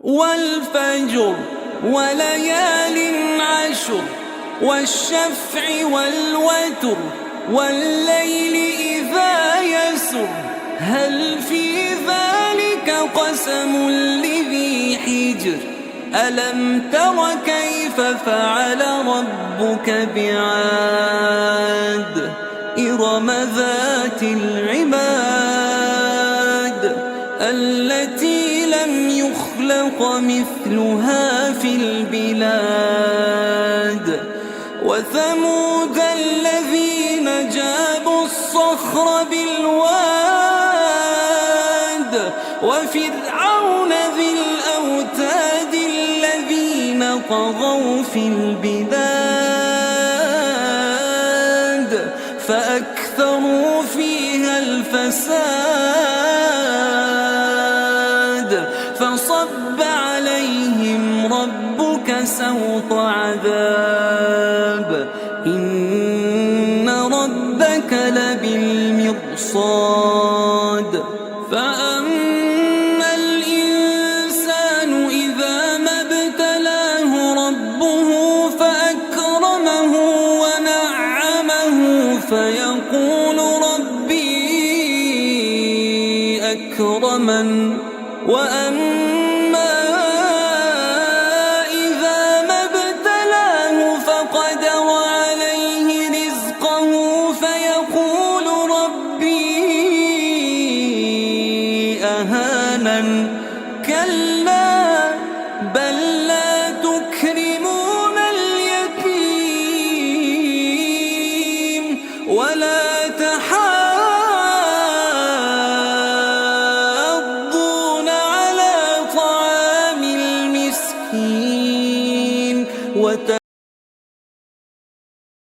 والفجر وليال عشر والشفع والوتر والليل إذا يسر هل في ذلك قسم لذي حجر ألم تر كيف فعل ربك بعاد إرم ذات العماد التي لم يخلق مثلها في البلاد وثمود الذين جابوا الصخر بالواد وفرعون ذي الأوتاد الذين طغوا في البلاد فأكثروا فيها الفساد فصب عليهم ربك سوط عذاب إن ربك لبالمرصاد فأما الإنسان إذا ما ابتلاه ربه فأكرمه ونعمه فيقول ربي أكرمن وأما إذا ما ابتلاه فقدر عليه رزقه فيقول ربي أهانن كلا بل لا تكرمون اليتيم ولا تحاضون على طعام المسكين